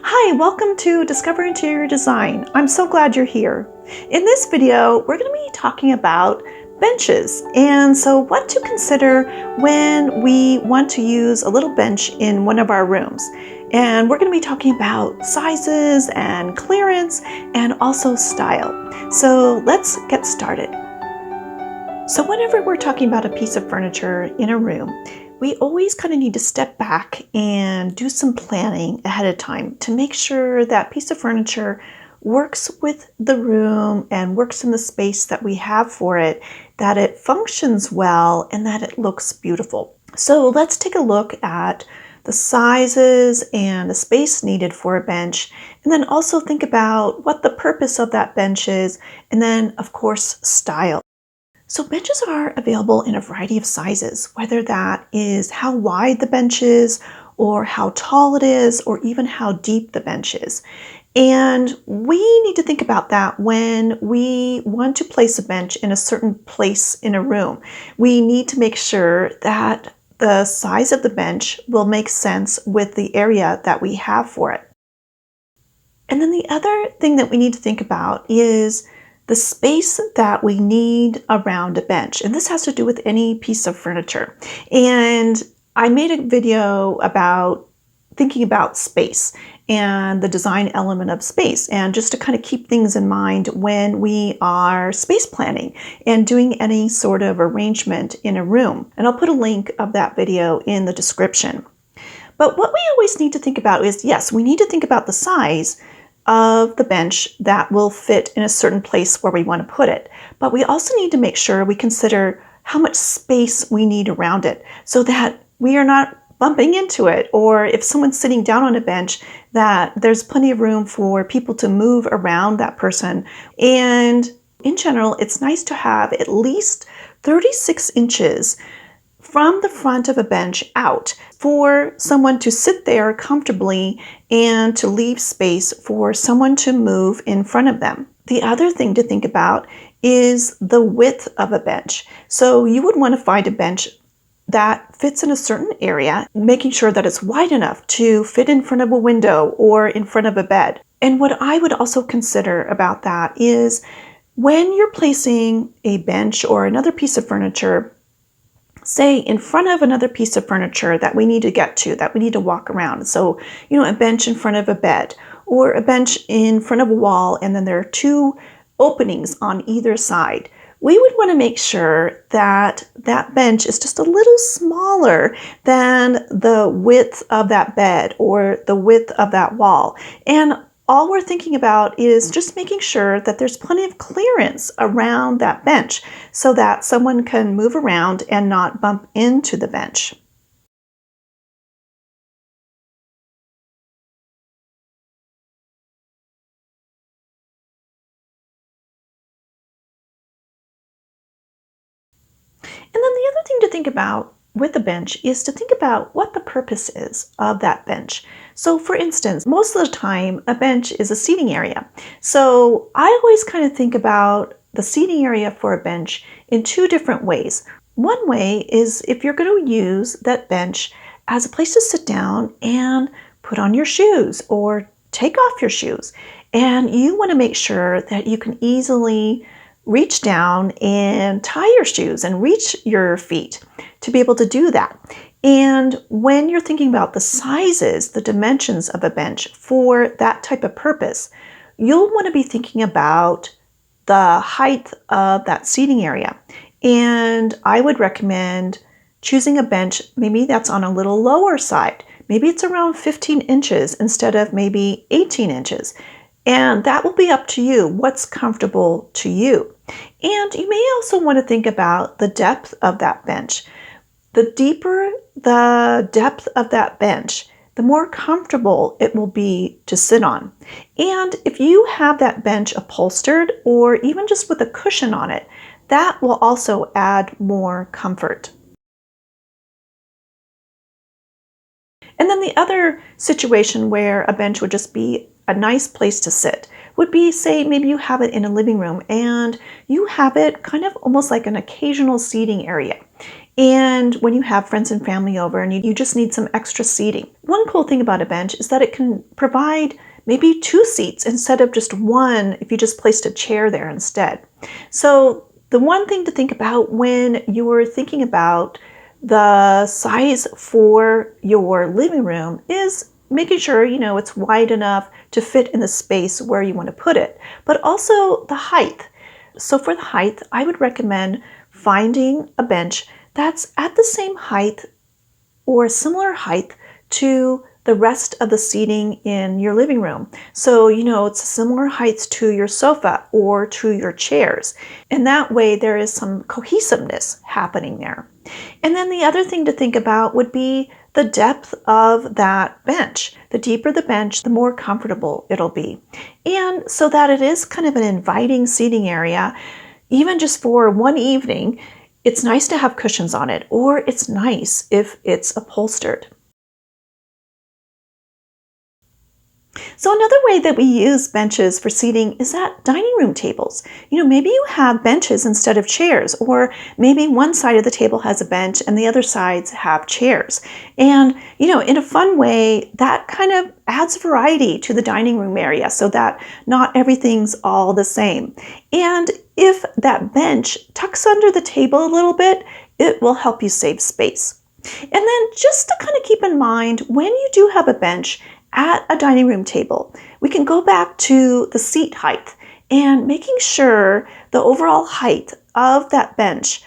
Hi, welcome to Discover Interior Design. I'm so glad you're here. In this video, we're going to be talking about benches, and so what to consider when we want to use a little bench in one of our rooms. And we're going to be talking about sizes and clearance and also style. So let's get started. So whenever we're talking about a piece of furniture in a room, we always kind of need to step back and do some planning ahead of time to make sure that piece of furniture works with the room and works in the space that we have for it, that it functions well, and that it looks beautiful. So let's take a look at the sizes and the space needed for a bench, and then also think about what the purpose of that bench is, and then of course style. So benches are available in a variety of sizes, whether that is how wide the bench is, or how tall it is, or even how deep the bench is. And we need to think about that when we want to place a bench in a certain place in a room. We need to make sure that the size of the bench will make sense with the area that we have for it. And then the other thing that we need to think about is the space that we need around a bench. And this has to do with any piece of furniture. And I made a video about thinking about space and the design element of space, and just to kind of keep things in mind when we are space planning and doing any sort of arrangement in a room. And I'll put a link of that video in the description. But what we always need to think about is, yes, we need to think about the size of the bench that will fit in a certain place where we want to put it. But we also need to make sure we consider how much space we need around it so that we are not bumping into it, or if someone's sitting down on a bench, that there's plenty of room for people to move around that person. And in general, it's nice to have at least 36 inches from the front of a bench out for someone to sit there comfortably and to leave space for someone to move in front of them. The other thing to think about is the width of a bench. So you would want to find a bench that fits in a certain area, making sure that it's wide enough to fit in front of a window or in front of a bed. And what I would also consider about that is when you're placing a bench or another piece of furniture, say in front of another piece of furniture that we need to get to, that we need to walk around. So, a bench in front of a bed, or a bench in front of a wall, and then there are two openings on either side. We would want to make sure that that bench is just a little smaller than the width of that bed or the width of that wall. And all we're thinking about is just making sure that there's plenty of clearance around that bench so that someone can move around and not bump into the bench. And then the other thing to think about with a bench is to think about what the purpose is of that bench. So for instance, most of the time a bench is a seating area. So I always kind of think about the seating area for a bench in two different ways. One way is if you're going to use that bench as a place to sit down and put on your shoes or take off your shoes. And you want to make sure that you can easily reach down and tie your shoes and reach your feet to be able to do that. And when you're thinking about the sizes, the dimensions of a bench for that type of purpose, you'll want to be thinking about the height of that seating area. And I would recommend choosing a bench maybe that's on a little lower side. Maybe it's around 15 inches instead of maybe 18 inches. And that will be up to you, what's comfortable to you. And you may also want to think about the depth of that bench. The deeper the depth of that bench, the more comfortable it will be to sit on. And if you have that bench upholstered or even just with a cushion on it, that will also add more comfort. And then the other situation where a bench would just be a nice place to sit would be, say, maybe you have it in a living room and you have it kind of almost like an occasional seating area. And when you have friends and family over and you just need some extra seating, one cool thing about a bench is that it can provide maybe 2 seats instead of just one if you just placed a chair there instead. So the one thing to think about when you're thinking about the size for your living room is making sure, it's wide enough to fit in the space where you want to put it, but also the height. So for the height, I would recommend finding a bench that's at the same height or similar height to the rest of the seating in your living room. So, it's similar heights to your sofa or to your chairs. And that way there is some cohesiveness happening there. And then the other thing to think about would be the depth of that bench. The deeper the bench, the more comfortable it'll be. And so that it is kind of an inviting seating area, even just for one evening, it's nice to have cushions on it, or it's nice if it's upholstered. So another way that we use benches for seating is at dining room tables. Maybe you have benches instead of chairs, or maybe one side of the table has a bench and the other sides have chairs. And, in a fun way, that kind of adds variety to the dining room area so that not everything's all the same. And if that bench tucks under the table a little bit, it will help you save space. And then just to kind of keep in mind, when you do have a bench at a dining room table, we can go back to the seat height and making sure the overall height of that bench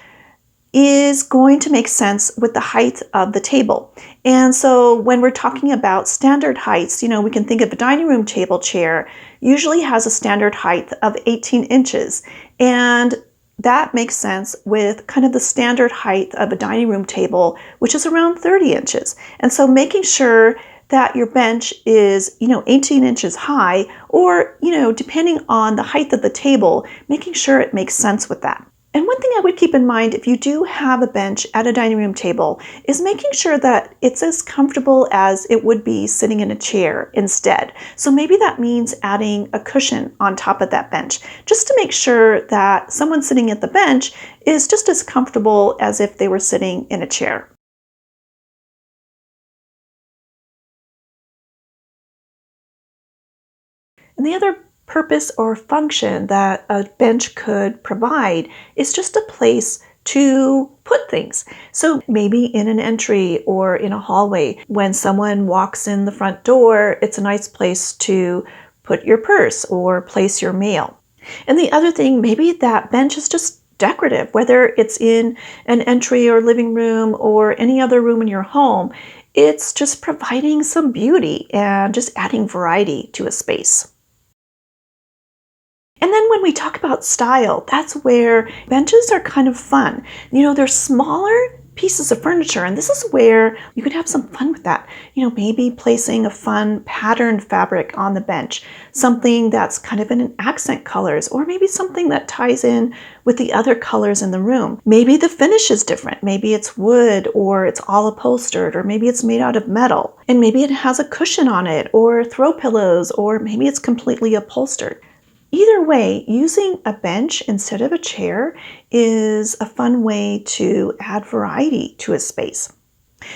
is going to make sense with the height of the table. And so when we're talking about standard heights, we can think of a dining room table chair usually has a standard height of 18 inches. And that makes sense with kind of the standard height of a dining room table, which is around 30 inches. And so making sure that your bench is, 18 inches high, or, depending on the height of the table, making sure it makes sense with that. And one thing I would keep in mind if you do have a bench at a dining room table is making sure that it's as comfortable as it would be sitting in a chair instead. So maybe that means adding a cushion on top of that bench, just to make sure that someone sitting at the bench is just as comfortable as if they were sitting in a chair. And the other purpose or function that a bench could provide is just a place to put things. So maybe in an entry or in a hallway, when someone walks in the front door, it's a nice place to put your purse or place your mail. And the other thing, maybe that bench is just decorative, whether it's in an entry or living room or any other room in your home. It's just providing some beauty and just adding variety to a space. And then when we talk about style, that's where benches are kind of fun. They're smaller pieces of furniture, and this is where you could have some fun with that. Maybe placing a fun patterned fabric on the bench, something that's kind of in accent colors, or maybe something that ties in with the other colors in the room. Maybe the finish is different. Maybe it's wood, or it's all upholstered, or maybe it's made out of metal, and maybe it has a cushion on it, or throw pillows, or maybe it's completely upholstered. Either way, using a bench instead of a chair is a fun way to add variety to a space.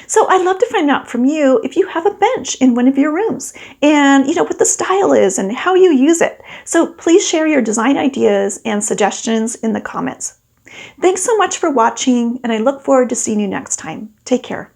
So I'd love to find out from you if you have a bench in one of your rooms and what the style is and how you use it. So please share your design ideas and suggestions in the comments. Thanks so much for watching, and I look forward to seeing you next time. Take care.